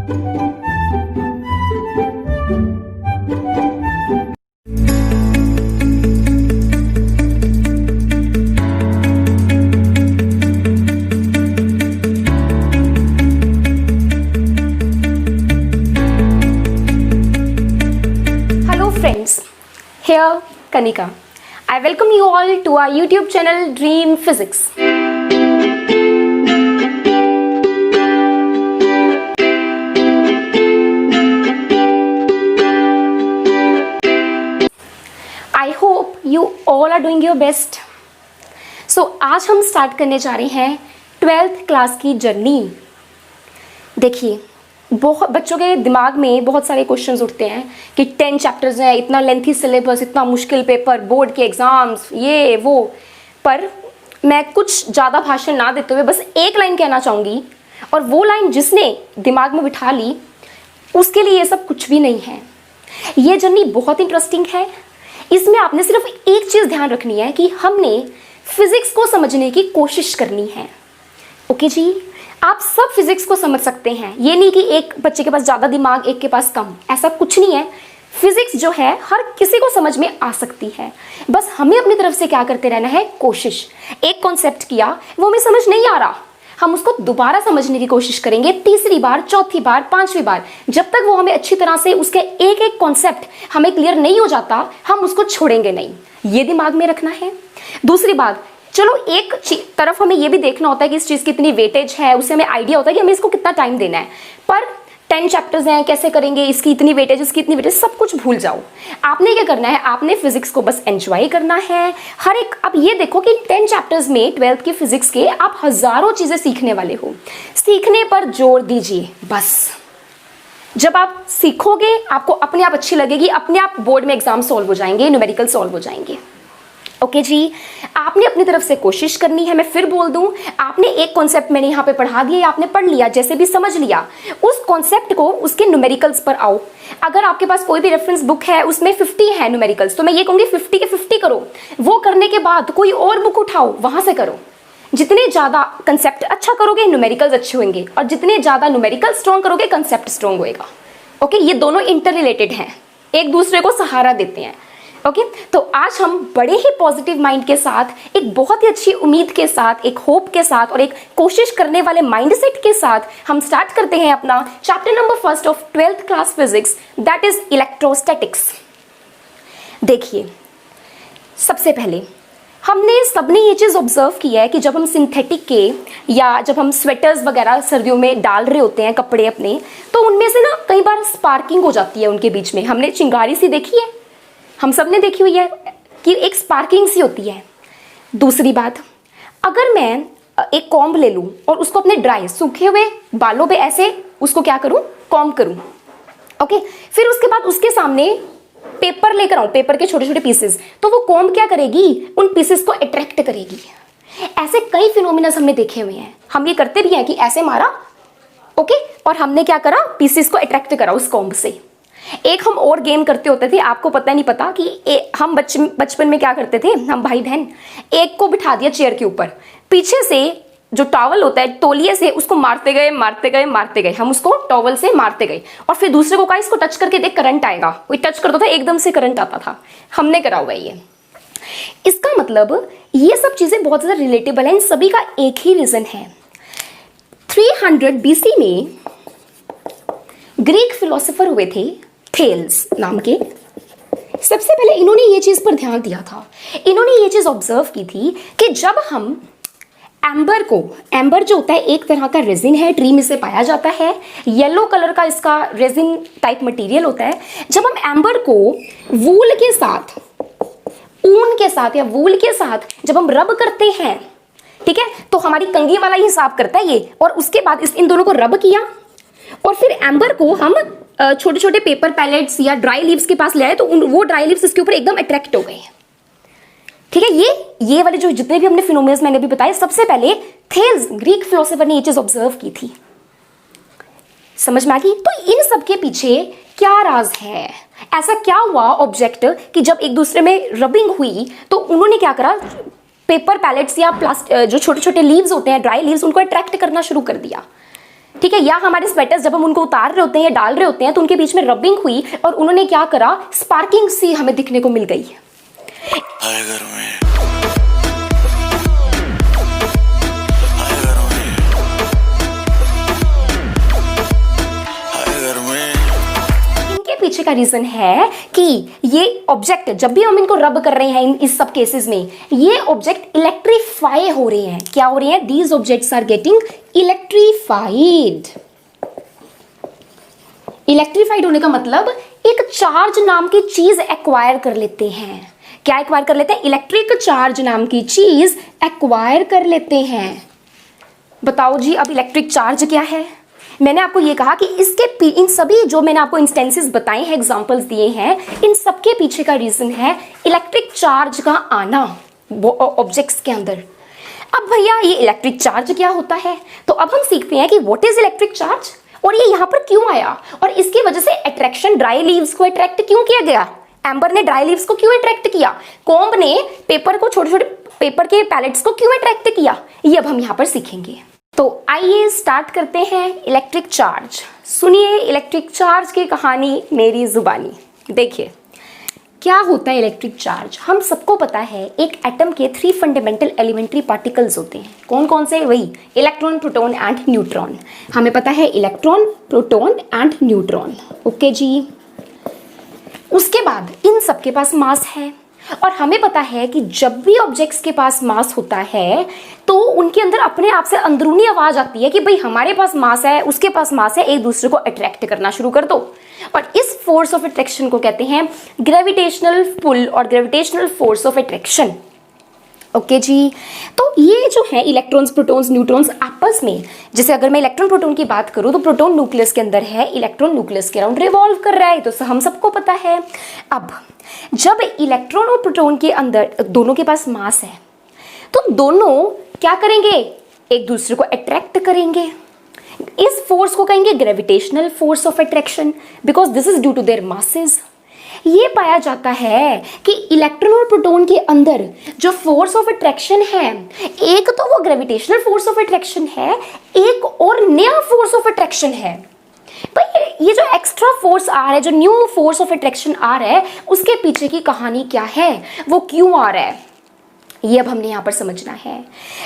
Friends, here Kanika. I welcome you all to our YouTube channel Dream Physics. I hope you all are doing your best. So आज हम start करने जा रहे हैं 12th class की journey. देखिए, बहुत बच्चों के दिमाग में बहुत सारे क्वेश्चंस उठते हैं कि 10 चैप्टर्स हैं, इतना लेंथी सिलेबस, इतना मुश्किल पेपर, बोर्ड के एग्जाम्स, ये वो। पर मैं कुछ ज़्यादा भाषण ना देते हुए बस एक लाइन कहना चाहूँगी, और वो लाइन जिसने दिमाग में बिठा ली उसके लिए ये सब कुछ भी नहीं है। ये जर्नी बहुत इंटरेस्टिंग है। इसमें आपने सिर्फ एक चीज़ ध्यान रखनी है कि हमने फिजिक्स को समझने की कोशिश करनी है। ओके जी, आप सब फिजिक्स को समझ सकते हैं। ये नहीं कि एक बच्चे के पास ज़्यादा दिमाग, एक के पास कम, ऐसा कुछ नहीं है। फिजिक्स जो है हर किसी को समझ में आ सकती है। बस हमें अपनी तरफ से क्या करते रहना है, कोशिश। एक कॉन्सेप्ट किया, वो हमें समझ नहीं आ रहा, हम उसको दोबारा समझने की कोशिश करेंगे, तीसरी बार, चौथी बार, पांचवी बार, जब तक वो हमें अच्छी तरह से उसके एक एक कॉन्सेप्ट हमें क्लियर नहीं हो जाता, हम उसको छोड़ेंगे नहीं। ये दिमाग में रखना है। दूसरी बात, चलो एक तरफ हमें ये भी देखना होता है कि इस चीज़ की इतनी वेटेज है, उससे हमें आइडिया होता है कि हमें इसको कितना टाइम देना है। पर 10 चैप्टर्स हैं, कैसे करेंगे, इसकी इतनी वेटेज, इसकी इतनी वेटेज, सब कुछ भूल जाओ। आपने क्या करना है, आपने फिजिक्स को बस एंजॉय करना है। हर एक, आप ये देखो कि 10 चैप्टर्स में 12th की फिजिक्स के आप हजारों चीज़ें सीखने वाले हो। सीखने पर जोर दीजिए बस। जब आप सीखोगे आपको अपने आप अच्छी लगेगी, अपने आप बोर्ड में एग्जाम सॉल्व हो जाएंगे, न्यूमेरिकल सॉल्व हो जाएंगे। ओके जी, आपने अपनी तरफ से कोशिश करनी है। मैं फिर बोल दूं, आपने एक कॉन्सेप्ट मैंने यहाँ पे पढ़ा दिया, आपने पढ़ लिया, जैसे भी समझ लिया, उस कॉन्सेप्ट को उसके न्यूमेरिकल्स पर आओ। अगर आपके पास कोई भी रेफरेंस बुक है, उसमें 50 है न्यूमेरिकल्स, तो मैं ये कहूँगी 50 के 50 करो। वो करने के बाद कोई और बुक उठाओ, वहाँ से करो। जितने ज़्यादा कंसेप्ट अच्छा करोगे, न्यूमेरिकल्स अच्छे होंगे, और जितने ज़्यादा न्यूमेरिकल स्ट्रॉन्ग करोगे, कंसेप्ट स्ट्रॉन्ग होएगा। ओके, ये दोनों इंटर रिलेटेड हैं, एक दूसरे को सहारा देते हैं। ओके, तो आज हम बड़े ही पॉजिटिव माइंड के साथ, एक बहुत ही अच्छी उम्मीद के साथ, एक होप के साथ और एक कोशिश करने वाले माइंडसेट के साथ हम स्टार्ट करते हैं अपना chapter number 1 of 12th class physics, that is electrostatics. देखिए, सबसे पहले हमने सबने ये चीज़ ऑब्जर्व किया है कि जब हम सिंथेटिक के या जब हम स्वेटर्स वगैरह सर्दियों में डाल रहे होते हैं कपड़े अपने, तो उनमें से ना कई बार स्पार्किंग हो जाती है उनके बीच में। हमने चिंगारी सी देखी है, हम सब ने देखी हुई है कि एक स्पार्किंग सी होती है। दूसरी बात, अगर मैं एक कॉम्ब ले लूँ और उसको अपने ड्राई सूखे हुए बालों पे ऐसे उसको क्या करूँ, कॉम्ब करूँ। ओके, फिर उसके बाद उसके सामने पेपर लेकर आऊँ, पेपर के छोटे छोटे पीसेस, तो वो कॉम्ब क्या करेगी, उन पीसेस को अट्रैक्ट करेगी। ऐसे कई फिनोमिना हमने देखे हुए हैं। हम ये करते भी हैं कि ऐसे मारा, ओके, और हमने क्या करा, पीसेस को अट्रैक्ट करा उस कॉम्ब से। एक हम और गेम करते होते थे, आपको पता नहीं पता कि हम बचपन में क्या करते थे, हम भाई बहन, एक को बिठा दिया चेयर के ऊपर, पीछे से जो टॉवल होता है, तौलिए से उसको मारते गए मारते गए मारते गए, हम उसको टॉवल से मारते गए, और फिर दूसरे को कहा इसको टच करके देख, करंट आएगा। कोई टच करता था, एकदम से करंट आता था। हमने करा हुआ है ये। इसका मतलब ये सब चीजें बहुत ज्यादा रिलेटेबल है। इन सभी का एक ही रीजन है। 300 BC में ग्रीक फिलोसोफर हुए थे थेल्स नाम के। सबसे पहले इन्होंने ये चीज पर ध्यान दिया था, इन्होंने ये चीज ऑब्जर्व की थी कि जब हम एम्बर को, एम्बर जो होता है एक तरह का रेजिन है, ट्री में से पाया जाता है, येलो कलर का इसका रेजिन टाइप मटेरियल होता है। जब हम एम्बर को वूल के साथ, ऊन के साथ या वूल के साथ जब हम रब करते हैं, ठीक है, तो हमारी कंघी वाला ही हिसाब करता है ये, और उसके बाद इन दोनों को रब किया, और फिर एम्बर को हम छोटे छोटे पेपर पैलेट्स या ड्राई लीव्स के पास ले आए, तो वो ड्राई लीव्स इसके ऊपर एकदम अट्रैक्ट हो गए। ठीक है, ये वाले जो जितने भी हमने फिनोमेनस मैंने भी बताए, सबसे पहले थेल्स ग्रीक फिलोसोफर ने ये चीज ऑब्जर्व की थी। समझ में आ गई? तो इन सब के पीछे क्या राज है? ऐसा क्या हुआ ऑब्जेक्ट कि जब एक दूसरे में रबिंग हुई तो उन्होंने क्या करा, पेपर पैलेट्स या जो छोटे छोटे लीव्स होते हैं, ड्राई लीव्स, उनको अट्रैक्ट करना शुरू कर दिया। ठीक है, या हमारे स्वेटर्स जब हम उनको उतार रहे होते हैं, डाल रहे होते हैं, तो उनके बीच में रबिंग हुई और उन्होंने क्या करा, स्पार्किंग सी हमें दिखने को मिल गई। पीछे का रीजन है कि ये ऑब्जेक्ट जब भी हम इनको रब कर रहे हैं इस सब केसेस में, ये ऑब्जेक्ट इलेक्ट्रीफाई हो रहे हैं। क्या हो रहे हैं? These objects are getting electrified. Electrified होने का मतलब एक चार्ज नाम की चीज एक्वायर कर लेते हैं। क्या एक्वायर कर लेते हैं? इलेक्ट्रिक चार्ज नाम की चीज एक्वायर कर लेते हैं। बताओ जी, अब इलेक्ट्रिक चार्ज क्या है? मैंने आपको ये कहा कि इसके इन सभी जो मैंने आपको इंस्टेंसेस बताए हैं, एग्जांपल्स दिए हैं, इन सबके पीछे का रीजन है इलेक्ट्रिक चार्ज का आना वो ऑब्जेक्ट्स के अंदर। अब भैया ये इलेक्ट्रिक चार्ज क्या होता है? तो अब हम सीखते हैं कि व्हाट इज इलेक्ट्रिक चार्ज और ये यहाँ पर क्यों आया और इसकी वजह से अट्रैक्शन ड्राई लीव्स को अट्रैक्ट क्यों किया गया। एम्बर ने ड्राई लीव्स को क्यों अट्रैक्ट किया, कॉम्ब ने पेपर को, छोटे छोटे पेपर के पैलेट्स को क्यों अट्रैक्ट किया, ये अब हम यहाँ पर सीखेंगे। तो आइए स्टार्ट करते हैं इलेक्ट्रिक चार्ज। सुनिए इलेक्ट्रिक चार्ज की कहानी मेरी जुबानी। देखिए क्या होता है इलेक्ट्रिक चार्ज। हम सबको पता है एक एटम के 3 फंडामेंटल एलिमेंट्री पार्टिकल्स होते हैं। कौन कौन से? वही इलेक्ट्रॉन, प्रोटॉन एंड न्यूट्रॉन। हमें पता है electron, proton and neutron. Okay जी। उसके बाद इन सबके पास मास है और हमें पता है कि जब भी ऑब्जेक्ट्स के पास मास होता है तो उनके अंदर अपने आप से अंदरूनी आवाज आती है कि भाई हमारे पास मास है, उसके पास मास है, एक दूसरे को अट्रैक्ट करना शुरू कर दो। और इस फोर्स ऑफ अट्रैक्शन को कहते हैं ग्रेविटेशनल पुल और gravitational force of attraction. Okay जी। तो ये जो है इलेक्ट्रॉन्स, प्रोटॉन्स, न्यूट्रॉन्स आपस में, जैसे अगर मैं इलेक्ट्रॉन प्रोटॉन की बात करूं तो प्रोटॉन न्यूक्लियस के अंदर है, इलेक्ट्रॉन न्यूक्लियस के अराउंड रिवॉल्व कर रहा है, तो हम सबको पता है। अब जब इलेक्ट्रॉन और प्रोटॉन के अंदर दोनों के पास मास है तो दोनों क्या करेंगे, एक दूसरे को अट्रैक्ट करेंगे। इस फोर्स को कहेंगे gravitational force of attraction because this is due to their masses. ये पाया जाता है कि इलेक्ट्रॉन और प्रोटॉन के अंदर जो फोर्स ऑफ अट्रैक्शन है, एक तो वो ग्रेविटेशनल फोर्स ऑफ अट्रैक्शन है, एक और नया फोर्स ऑफ अट्रैक्शन है। भाई ये जो एक्स्ट्रा फोर्स आ रहा है, जो न्यू फोर्स ऑफ अट्रैक्शन आ रहा है, उसके पीछे की कहानी क्या है, वो क्यों आ रहा है, ये अब हमने यहाँ पर समझना है।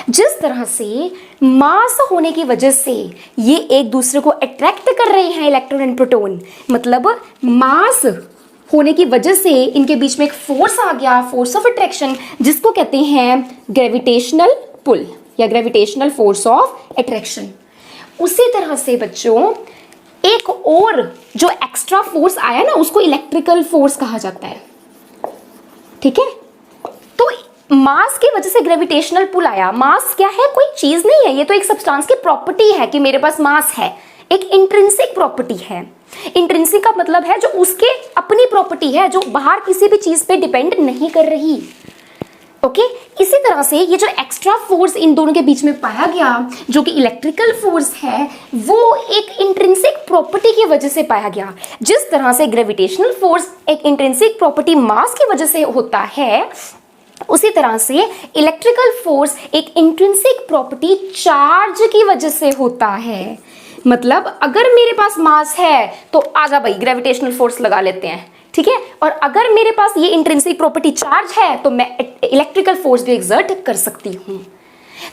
जिस तरह से मास होने की वजह से ये एक दूसरे को अट्रैक्ट कर रहे हैं इलेक्ट्रॉन एंड प्रोटॉन, मतलब मास होने की वजह से इनके बीच में एक फोर्स आ गया, फोर्स ऑफ अट्रैक्शन, जिसको कहते हैं ग्रेविटेशनल पुल या ग्रेविटेशनल फोर्स ऑफ अट्रैक्शन। उसी तरह से बच्चों एक और जो एक्स्ट्रा फोर्स आया ना, उसको इलेक्ट्रिकल फोर्स कहा जाता है। ठीक है, तो मास की वजह से ग्रेविटेशनल पुल आया। मास क्या है? कोई चीज नहीं है, ये तो एक सब्सटेंस की प्रॉपर्टी है कि मेरे पास मास है, एक इंट्रिंसिक प्रॉपर्टी है। इंट्रिंसिक का मतलब है जो उसके अपनी प्रॉपर्टी है, जो बाहर किसी भी चीज पे डिपेंड नहीं कर रही। ओके, इसी तरह से ये जो एक्स्ट्रा फोर्स इन दोनों के बीच में पाया गया, जो कि इलेक्ट्रिकल फोर्स है, वो एक इंट्रिंसिक प्रॉपर्टी की वजह से पाया गया। जिस तरह से ग्रेविटेशनल फोर्स एक इंट्रिंसिक प्रॉपर्टी मास की वजह से होता है, उसी तरह से इलेक्ट्रिकल फोर्स एक इंट्रिंसिक प्रॉपर्टी चार्ज की वजह से होता है। मतलब अगर मेरे पास मास है तो आजा भाई ग्रेविटेशनल फोर्स लगा लेते हैं, ठीक है, और अगर मेरे पास ये इंट्रिंसिक प्रॉपर्टी चार्ज है तो मैं इलेक्ट्रिकल फोर्स भी एक्सर्ट कर सकती हूँ।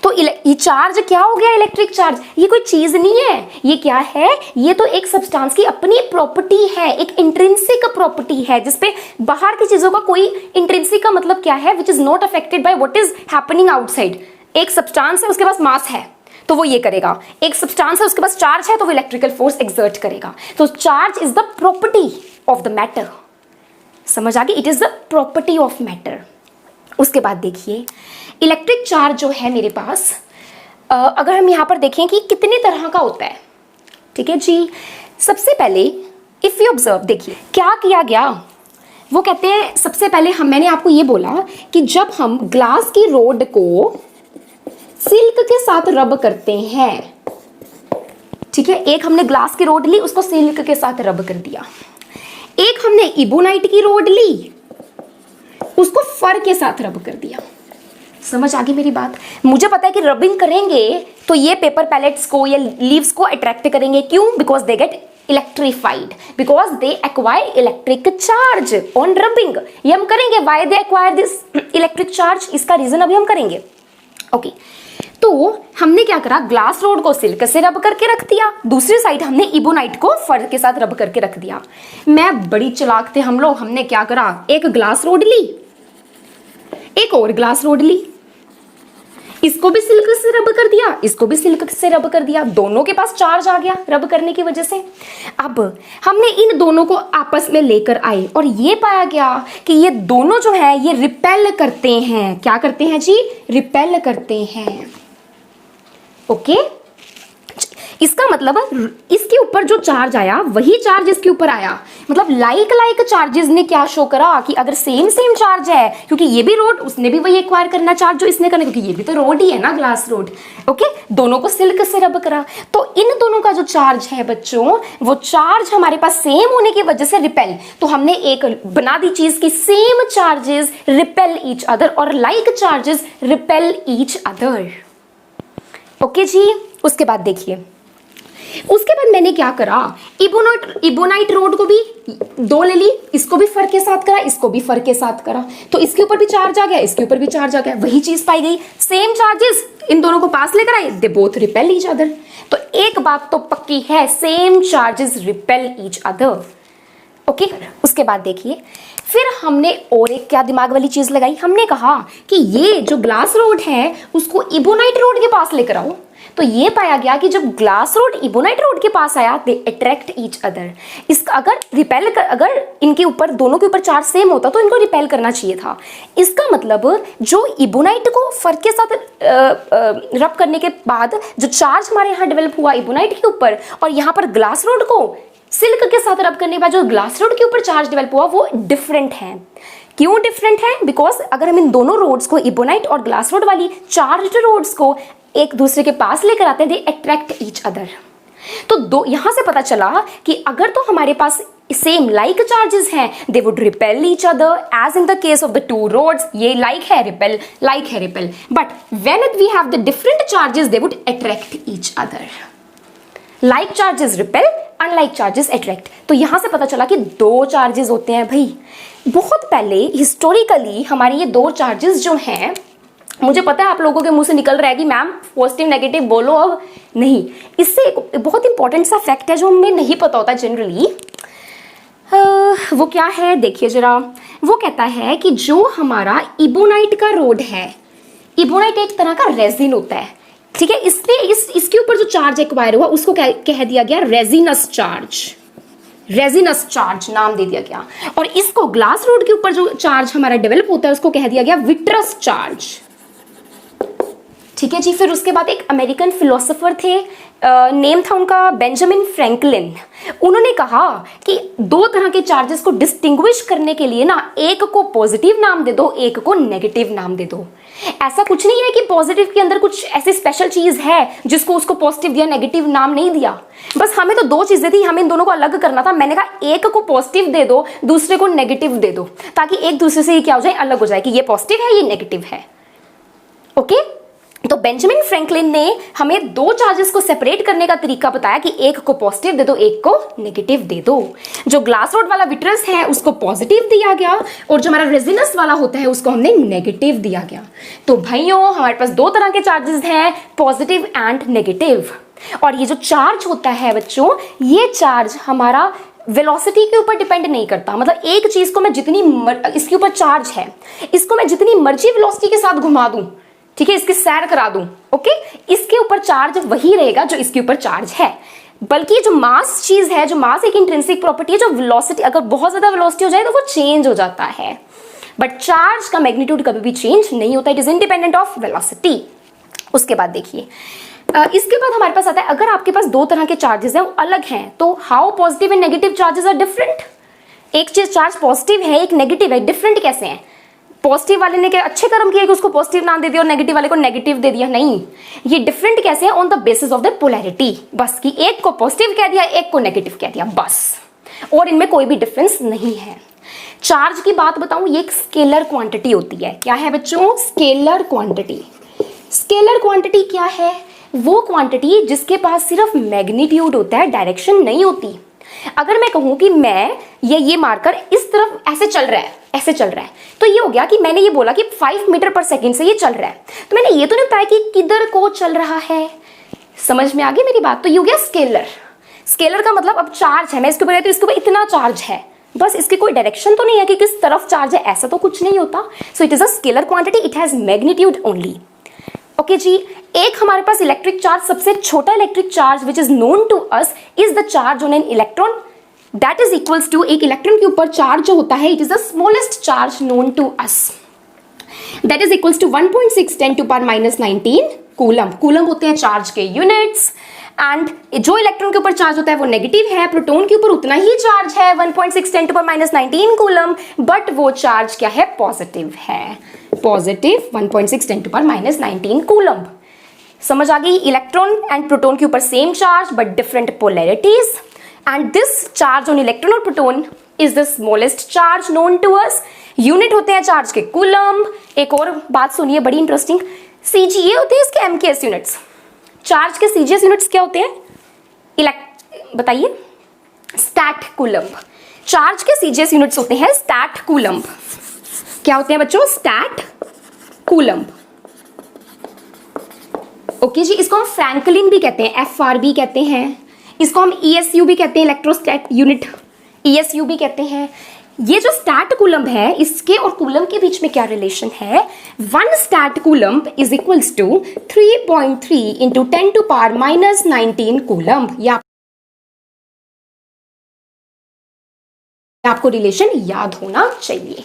तो ये चार्ज क्या हो गया? Electric charge. ये कोई चीज नहीं है, ये क्या है? ये तो एक सब्सटेंस की अपनी प्रॉपर्टी है, एक इंट्रिंसिक प्रॉपर्टी है, जिसपे बाहर की चीजों का कोई, इंट्रिंसिक का मतलब क्या है? Which is not affected by what is happening outside. एक सब्सटेंस है, उसके पास मास है तो वो ये करेगा, एक सब्सटेंस है उसके पास चार्ज है तो वो इलेक्ट्रिकल फोर्स एक्सर्ट करेगा। तो charge is the property of the matter. समझ आ गई? It is the property of matter. उसके बाद देखिए इलेक्ट्रिक चार्ज जो है मेरे पास, अगर हम यहाँ पर देखें कि कितने तरह का होता है, ठीक है जी। सबसे पहले इफ यू ऑब्जर्व, देखिए क्या किया गया, वो कहते हैं सबसे पहले मैंने आपको ये बोला कि जब हम ग्लास की रोड को सिल्क के साथ रब करते हैं, ठीक है, एक हमने ग्लास की रोड ली, उसको सिल्क के साथ रब कर दिया। एक हमने इबोनाइट की रोड ली, उसको फर के साथ रब कर दिया। समझ आ गई मेरी बात? मुझे पता है कि रबिंग करेंगे तो ये पेपर पैलेट्स को या लीव्स को अट्रैक्ट करेंगे। क्यों? Because they get electrified, because they acquire electric charge on rubbing. ये हम करेंगे, why they acquire this electric charge, इसका रीजन अभी हम करेंगे। ओके तो हमने क्या करा, ग्लास रोड को सिल्क से रब करके रख दिया, दूसरी साइड हमने इबोनाइट को फर के साथ रब करके रख दिया। मैं बड़ी चालाक थे हम लोग, हमने क्या करा, एक ग्लास रोड ली, एक और ग्लास रोड ली, इसको भी सिल्क से रब कर दिया, इसको भी सिल्क से रब कर दिया, दोनों के पास चार्ज आ गया रब करने की वजह से। अब हमने इन दोनों को आपस में लेकर आए और ये पाया गया कि ये दोनों जो है ये रिपेल करते हैं। क्या करते हैं जी? रिपेल करते हैं। ओके इसका मतलब इसके ऊपर जो चार्ज आया वही चार्ज इसके ऊपर आया, मतलब लाइक चार्जेस ने क्या शो करा कि अगर सेम चार्ज है, क्योंकि ये भी रोड, उसने भी वही एक्वायर करना चार्ज जो इसने करना, क्योंकि ये भी तो रोड ही है ना, ग्लास रोड। ओके दोनों को सिल्क से रब करा, तो इन दोनों का जो चार्ज है बच्चों, वो चार्ज हमारे पास सेम होने की वजह से रिपेल, तो हमने एक बना दी चीज की same charges repel each other और like charges repel each other. Okay जी, उसके बाद देखिए, उसके बाद मैंने क्या करा, इबोनाइट रोड को भी दो ले ली, इसको भी फर के साथ करा, इसको भी फर के साथ करा, तो इसके ऊपर भी चार्ज आ गया, इसके ऊपर भी चार्ज आ गया, वही चीज पाई गई, सेम चार्जेस इन दोनों को पास लेकर आए, they both repel each other. तो एक बात तो पक्की है, same charges repel each other. Okay उसके बाद देखिए, फिर हमने और एक क्या दिमाग वाली चीज लगाई, हमने कहा कि ये जो ग्लास रोड है उसको इबोनाइट रोड के पास लेकर आओ। तो ये पाया गया कि जब ग्लास रोड इबोनाइट रोड के पास आया, दे अट्रैक्ट ईच अदर। इसका अगर इनके ऊपर, दोनों के ऊपर चार्ज सेम होता तो इनको रिपेल करना चाहिए था। इसका मतलब जो इबोनाइट को फर के साथ रब करने के बाद जो चार्ज हमारे यहाँ डेवलप हुआ इबोनाइट के ऊपर, और यहाँ पर ग्लास रोड को सिल्क के साथ रब करने के बाद जो ग्लास रोड के ऊपर चार्ज डेवलप हुआ वो डिफरेंट है। क्यों डिफरेंट है? बिकॉज अगर हम इन दोनों रोड्स को, इबोनाइट और ग्लास रोड वाली चार्ज्ड रोड्स को एक दूसरे के पास लेकर आते हैं, दे अट्रैक्ट ईच अदर। तो दो यहां से पता चला कि अगर तो हमारे पास सेम लाइक चार्जेस हैं, they would repel each other as in the case of the two rods. ये लाइक है रिपेल, लाइक है repel, but when we have the different charges they would attract each other. Like charges repel, unlike charges attract. तो यहां से पता चला कि दो चार्जेस होते हैं भाई। बहुत पहले हिस्टोरिकली हमारे ये दो चार्जेस जो हैं, मुझे पता है आप लोगों के मुंह से निकल रहा है कि मैम पॉजिटिव नेगेटिव बोलो, अब नहीं। इससे एक बहुत इंपॉर्टेंट सा फैक्ट है जो हमें नहीं पता होता जनरली। वो क्या है देखिए जरा, वो कहता है कि जो हमारा इबोनाइट का रोड है, इबोनाइट एक तरह का रेजिन होता है, ठीक है, इसलिए इसके ऊपर जो चार्ज एक्वायर हुआ उसको कह दिया गया रेजिनस चार्ज। रेजिनस चार्ज नाम दे दिया गया। और इसको ग्लास रोड के ऊपर जो चार्ज हमारा डेवलप होता है उसको कह दिया गया विट्रस चार्ज। ठीक है जी। फिर उसके बाद एक अमेरिकन फिलोसोफर थे, नेम था उनका बेंजामिन फ्रैंकलिन। उन्होंने कहा कि दो तरह के चार्जेस को डिस्टिंग्विश करने के लिए ना, एक को पॉजिटिव नाम दे दो, एक को नेगेटिव नाम दे दो। ऐसा कुछ नहीं है कि पॉजिटिव के अंदर कुछ ऐसी स्पेशल चीज है जिसको उसको पॉजिटिव दिया, नेगेटिव नाम नहीं दिया। बस हमें तो दो चीजें थी, हमें इन दोनों को अलग करना था। मैंने कहा एक को पॉजिटिव दे दो, दूसरे को नेगेटिव दे दो, ताकि एक दूसरे से ये क्या हो जाए, अलग हो जाए कि ये पॉजिटिव है, ये नेगेटिव है। ओके, तो बेंजामिन फ्रैंकलिन ने हमें दो चार्जेस को सेपरेट करने का तरीका बताया कि एक को पॉजिटिव दे दो, एक को नेगेटिव दे दो। जो ग्लास रोड वाला विट्रस है उसको पॉजिटिव दिया गया, और जो हमारा रेजिनस वाला होता है उसको हमने नेगेटिव दिया गया। तो भाइयों हमारे पास दो तरह के चार्जेस हैं, पॉजिटिव एंड नेगेटिव। और ये जो चार्ज होता है बच्चों, ये चार्ज हमारा वेलोसिटी के ऊपर डिपेंड नहीं करता। मतलब एक चीज को मैं जितनी इसके ऊपर चार्ज है, इसको मैं जितनी मर्जी वेलोसिटी के साथ घुमा दूं, ठीक है, इसकी सैर करा दूं, ओके, इसके ऊपर चार्ज वही रहेगा जो इसके ऊपर चार्ज है। बल्कि जो मास चीज है, जो मास एक इंट्रिंसिक प्रॉपर्टी है, जो वेलोसिटी, अगर बहुत ज्यादा वेलोसिटी हो जाए तो वो चेंज हो जाता है, बट चार्ज का मैग्नीट्यूड कभी भी चेंज नहीं होता, it is independent of velocity. उसके बाद देखिए, इसके बाद हमारे पास आता है, अगर आपके पास दो तरह के चार्जेस हैं वो अलग हैं, तो how positive and negative charges are different. एक चीज चार्ज पॉजिटिव है, एक नेगेटिव है, डिफरेंट कैसे हैं? पॉजिटिव वाले ने क्या अच्छे कर्म किए कि उसको पॉजिटिव नाम दे दिया और नेगेटिव वाले को नेगेटिव दे दिया? नहीं, ये डिफरेंट कैसे है? On the basis of the polarity. बस कि एक को पॉजिटिव कह दिया, एक को नेगेटिव कह दिया, बस, और इनमें कोई भी डिफरेंस नहीं है। चार्ज की बात बताऊं, ये एक स्केलर क्वांटिटी होती है। क्या है बच्चों? Scalar quantity. स्केलर क्वांटिटी क्या है? वो क्वांटिटी जिसके पास सिर्फ मैग्नीट्यूड होता है, डायरेक्शन नहीं होती। अगर मैं कहूं कि मैं ये मार्कर इस तरफ ऐसे चल रहा है, ऐसे चल रहा है, तो ये हो गया कि मैंने ये बोला कि 5 मीटर पर सेकेंड से ये चल रहा है, तो मैंने ये तो नहीं बताया कि किधर को चल रहा है। समझ में आ गई मेरी बात? तो ये हो गया स्केलर। स्केलर का मतलब अब चार्ज है, मैं इसके ऊपर तो इसके ऊपर इतना चार्ज है, बस इसकी कोई डायरेक्शन तो नहीं है कि किस तरफ चार्ज है, ऐसा तो कुछ नहीं होता। So it is a scalar quantity, it has magnitude only. Okay जी, एक हमारे पास इलेक्ट्रिक चार्ज, सबसे छोटा electric charge which is known to us is the charge on an electron, that is equals to, एक इलेक्ट्रॉन के ऊपर charge जो होता है, it is the smallest charge known to us, that is equals to 1.6 10 to power minus 19 coulomb. Coulomb होते हैं charge के units, and जो इलेक्ट्रॉन के ऊपर चार्ज होता है वो नेगेटिव है, प्रोटॉन के ऊपर उतना ही चार्ज है 1.6 10 to power minus 19 coulomb, but वो चार्ज क्या है? पॉजिटिव है, positive 1.6 10 to power minus 19 coulomb. समझ आ गई? इलेक्ट्रॉन एंड प्रोटॉन के ऊपर same charge but different polarities, and this charge on electron और proton is the smallest charge known to us. Unit होते हैं चार्ज के कूलम। एक और बात सुनिए बड़ी इंटरेस्टिंग, सीजीए होते हैं इसके एमकेएस यूनिट्स। चार्ज के सीजीएस यूनिट्स क्या होते हैं? बताइए। Stat coulomb. चार्ज के सीजीएस यूनिट्स होते हैं स्टैट कूलम। क्या होते हैं बच्चों? Stat coulomb. ओके जी, इसको हम फ्रैंकलिन भी कहते हैं, एफआरबी कहते हैं, इसको हम ईएसयू भी कहते हैं, इलेक्ट्रोस्टैट यूनिट, ईएसयू भी कहते हैं। ये जो स्टैट कूलम है, इसके और कूलम के बीच में क्या रिलेशन है? 1 stat coulomb is equals to 3.3 into 10 to power minus 19 coulomb. ये आपको रिलेशन याद होना चाहिए।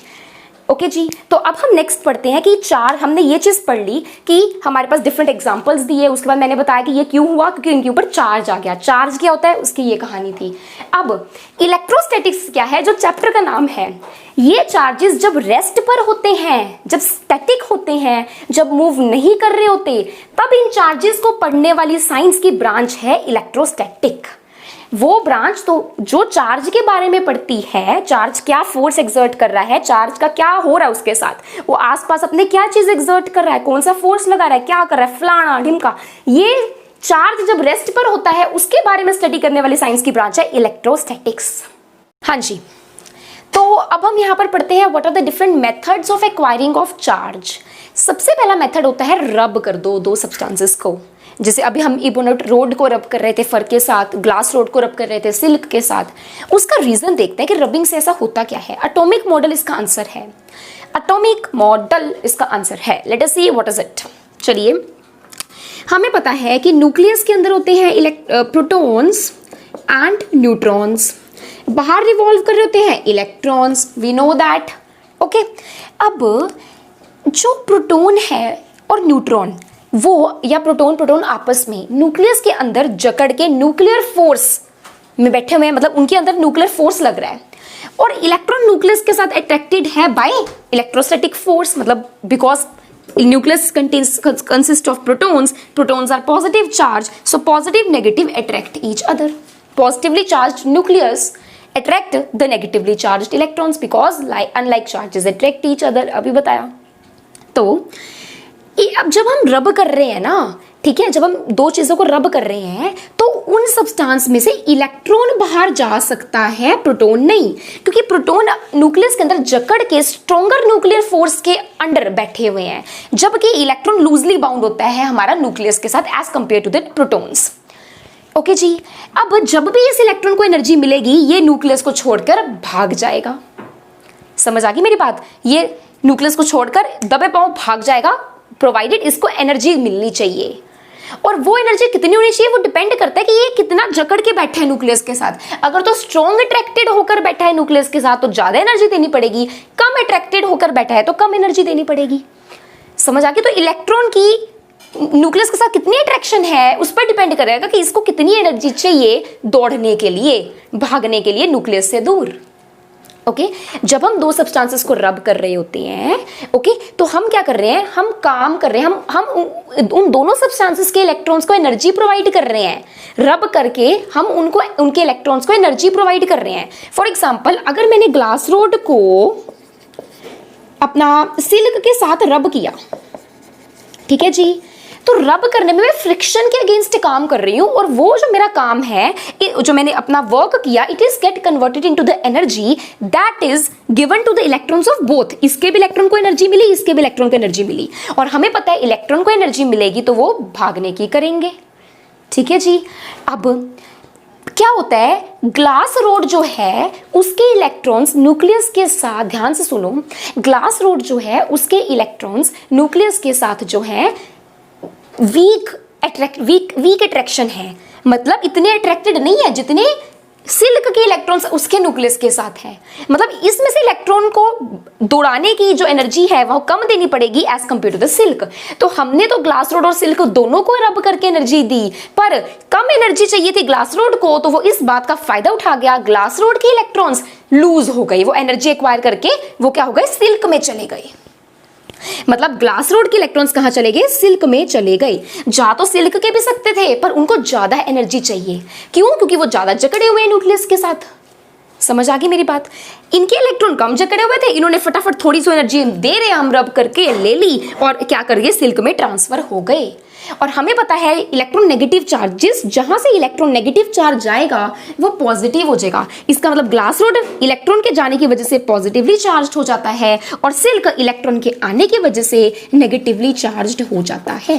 ओके जी, तो अब हम नेक्स्ट पढ़ते हैं कि हमने ये चीज पढ़ ली कि हमारे पास डिफरेंट एग्जांपल्स दिए, उसके बाद मैंने बताया कि ये क्यों हुआ, क्योंकि इनके ऊपर चार्ज आ गया। चार्ज क्या होता है उसकी ये कहानी थी। अब इलेक्ट्रोस्टैटिक्स क्या है, जो चैप्टर का नाम है, ये चार्जेस जब रेस्ट पर होते हैं, जब स्टैटिक होते हैं, जब मूव नहीं कर रहे होते, तब इन चार्जेस को पढ़ने वाली साइंस की ब्रांच है इलेक्ट्रोस्टैटिक। वो ब्रांच तो जो चार्ज के बारे में पढ़ती है, चार्ज क्या फोर्स एक्सर्ट कर रहा है, चार्ज का क्या हो रहा है उसके साथ, वो आसपास अपने क्या चीज एक्सर्ट कर रहा है, कौन सा फोर्स लगा रहा है, क्या कर रहा है, फलाना ढिमका, ये चार्ज जब रेस्ट पर होता है उसके बारे में स्टडी करने वाली साइंस की ब्रांच है इलेक्ट्रोस्टैटिक्स। हाँ जी, तो अब हम यहाँ पर पढ़ते हैं what are the different methods of acquiring of charge. सबसे पहला मेथड होता है रब कर दो सब्सटेंसेस को। जैसे अभी हम इबोनेट रोड को रब कर रहे थे फर के साथ, ग्लास रोड को रब कर रहे थे सिल्क के साथ। उसका रीजन देखते हैं कि रबिंग से ऐसा होता क्या है। एटॉमिक मॉडल इसका आंसर है, एटॉमिक मॉडल इसका आंसर है। Let us see what is it. चलिए, हमें पता है कि न्यूक्लियस के अंदर होते हैं प्रोटॉन्स एंड न्यूट्रॉन्स, बाहर रिवॉल्व कर रहे होते हैं electrons, we know that. Okay, अब जो प्रोटॉन है और न्यूट्रॉन, वो या प्रोटॉन आपस में न्यूक्लियस के अंदर जकड़ के न्यूक्लियर फोर्स में बैठे हुए हैं, मतलब उनके अंदर न्यूक्लियर फोर्स लग रहा है, और इलेक्ट्रॉन न्यूक्लियस के साथ अट्रैक्टेड है बाय इलेक्ट्रोस्टैटिक फोर्स, मतलब because nucleus consists of protons are positive charge, so positive negative attract each other. Positively charged nucleus attract the negatively charged electrons because unlike charges attract each other. अभी बताया। तो अब जब हम रब कर रहे हैं ना, ठीक है, जब हम दो चीजों को रब कर रहे हैं तो उन सब्सटेंस में से इलेक्ट्रॉन बाहर जा सकता है, प्रोटॉन नहीं, क्योंकि प्रोटॉन न्यूक्लियस के अंदर जकड़ के स्ट्रॉन्गर न्यूक्लियर फोर्स के अंडर बैठे हुए हैं, जबकि इलेक्ट्रॉन लूजली बाउंड होता है हमारा न्यूक्लियस के साथ as compare to the protons. Okay जी, अब जब भी इस इलेक्ट्रॉन को एनर्जी मिलेगी ये न्यूक्लियस को छोड़कर भाग जाएगा। समझ आ गई मेरी बात? ये न्यूक्लियस को छोड़कर दबे पांव भाग जाएगा, प्रोवाइडेड इसको एनर्जी मिलनी चाहिए। और वो एनर्जी कितनी होनी चाहिए वो डिपेंड करता है कि ये कितना जकड़ के बैठा है न्यूक्लियस के साथ। अगर तो स्ट्रॉन्ग अट्रैक्टेड होकर बैठा है न्यूक्लियस के साथ तो ज्यादा एनर्जी देनी पड़ेगी, कम अट्रैक्टेड होकर बैठा है तो कम एनर्जी देनी पड़ेगी। समझ आ गई? तो इलेक्ट्रॉन की न्यूक्लियस के साथ कितनी अट्रैक्शन है उस पर डिपेंड करेगा कि इसको कितनी एनर्जी चाहिए दौड़ने के लिए, भागने के लिए न्यूक्लियस से दूर। ओके जब हम दो सब्सटेंसेस को रब कर रहे होते हैं, ओके तो हम क्या कर रहे हैं, हम काम कर रहे हैं, हम उन दोनों सब्सटेंसेस के इलेक्ट्रॉन्स को एनर्जी प्रोवाइड कर रहे हैं। रब करके हम उनको उनके इलेक्ट्रॉन्स को एनर्जी प्रोवाइड कर रहे हैं। फॉर एग्जांपल अगर मैंने ग्लास रोड को अपना सिल्क के साथ रब किया, ठीक है जी, तो रब करने में मैं फ्रिक्शन के अगेंस्ट काम कर रही हूं और वो जो मेरा काम है, जो मैंने अपना वर्क किया, it is get converted into the energy that is given to the electrons of both. इसके भी इलेक्ट्रॉन को एनर्जी मिली, इसके भी इलेक्ट्रॉन को एनर्जी मिली, और हमें पता है इलेक्ट्रॉन को एनर्जी मिलेगी तो वो भागने की करेंगे। ठीक है जी। अब क्या होता है, ग्लास रोड जो है उसके इलेक्ट्रॉन्स न्यूक्लियस के साथ, ध्यान से सुनो, ग्लास रोड जो है उसके इलेक्ट्रॉन्स न्यूक्लियस के साथ जो है वीक अट्रैक्शन है, मतलब इतने अट्रैक्टेड नहीं है जितने सिल्क के इलेक्ट्रॉन्स उसके न्यूक्लियस के साथ है। मतलब इसमें से इलेक्ट्रॉन को दौड़ाने की जो एनर्जी है वह कम देनी पड़ेगी as compare to the silk. तो हमने तो ग्लास रोड और सिल्क दोनों को रब करके एनर्जी दी, पर कम एनर्जी चाहिए थी ग्लास रोड को, तो वो इस बात का फायदा उठा गया, ग्लास रोड के इलेक्ट्रॉन्स लूज हो गए, वो एनर्जी एक्वायर करके वो क्या हो गए, सिल्क में चले गए। मतलब ग्लास रोड के इलेक्ट्रॉन्स कहां चले गए, सिल्क में चले गए। जा तो सिल्क के भी सकते थे पर उनको ज्यादा एनर्जी चाहिए, क्यों, क्योंकि वो ज्यादा जकड़े हुए हैं न्यूक्लियस के साथ। समझ आ गई मेरी बात। इनके इलेक्ट्रॉन कम जकड़े हुए थे, इन्होंने फटाफट थोड़ी सी एनर्जी दे रहे हम रब करके ले ली और क्या कर गए, सिल्क में ट्रांसफर हो गए। और हमें पता है इलेक्ट्रॉन नेगेटिव चार्जेस, जहां से इलेक्ट्रॉन नेगेटिव चार्ज जाएगा वो पॉजिटिव हो जाएगा। इसका मतलब ग्लास रोड इलेक्ट्रॉन के जाने की वजह से पॉजिटिवली चार्ज्ड हो जाता है और सिल्क इलेक्ट्रॉन के आने की वजह से नेगेटिवली चार्ज्ड हो जाता है।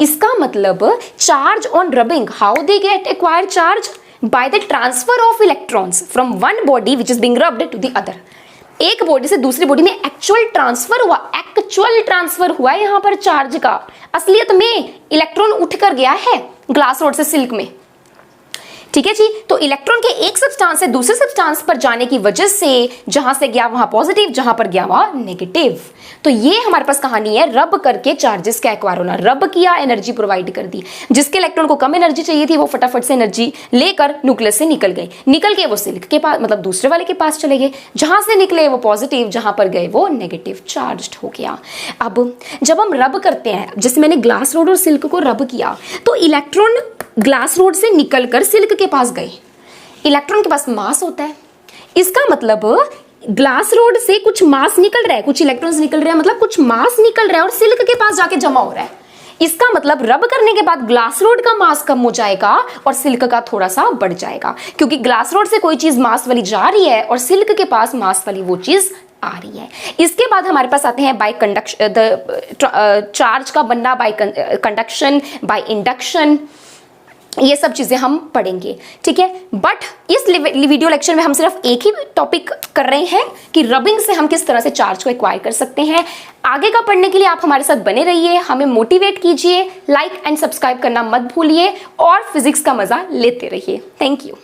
इसका मतलब charge on rubbing, how they get acquired charge, by the transfer of electrons from one body which is being rubbed to the other। एक बॉडी से दूसरी बॉडी में एक्चुअल ट्रांसफर हुआ है यहां पर चार्ज का। असलियत में इलेक्ट्रॉन उठकर गया है ग्लास रोड से सिल्क में। ठीक है जी। तो इलेक्ट्रॉन के एक सब्सटेंस से दूसरे सब्सटेंस पर जाने की वजह से जहां से गया वहां पॉजिटिव, जहां पर गया वहां नेगेटिव। तो ये हमारे पास कहानी है रब करके चार्जेस का एक्वायर होना। रब किया, एनर्जी प्रोवाइड कर दी, जिसके इलेक्ट्रॉन को कम एनर्जी चाहिए थी वो फटाफट से एनर्जी लेकर न्यूक्लियस से निकल गए, निकल के वो सिल्क के पास, मतलब दूसरे वाले के पास चले गए, जहां से निकले वो पॉजिटिव, जहां पर गए वो नेगेटिव चार्ज्ड हो गया। अब जब हम रब करते हैं, जैसे मैंने ग्लास रोड और सिल्क को रब किया, तो इलेक्ट्रॉन ग्लास रोड से निकलकर सिल्क के पास गए। इलेक्ट्रॉन के पास मास होता है, इसका मतलब ग्लास रोड से कुछ मास निकल रहा है, कुछ इलेक्ट्रॉन्स निकल रहे हैं, मतलब कुछ मास निकल रहा है और सिल्क के पास जाके जमा हो रहा है। इसका मतलब रब करने के बाद ग्लास रोड का मास कम हो जाएगा और सिल्क का थोड़ा सा बढ़ जाएगा, क्योंकि ग्लास रोड से कोई चीज मास वाली जा रही है और सिल्क के पास मास वाली वो चीज आ रही है। इसके बाद हमारे पास आते हैं बाय कंडक्शन, चार्ज का बनना बाय कंडक्शन, बाय इंडक्शन, ये सब चीजें हम पढ़ेंगे। ठीक है, बट इस वीडियो लेक्चर में हम सिर्फ एक ही टॉपिक कर रहे हैं कि रबिंग से हम किस तरह से चार्ज को एक्वायर कर सकते हैं। आगे का पढ़ने के लिए आप हमारे साथ बने रहिए, हमें मोटिवेट कीजिए, लाइक एंड सब्सक्राइब करना मत भूलिए और फिजिक्स का मजा लेते रहिए। Thank you.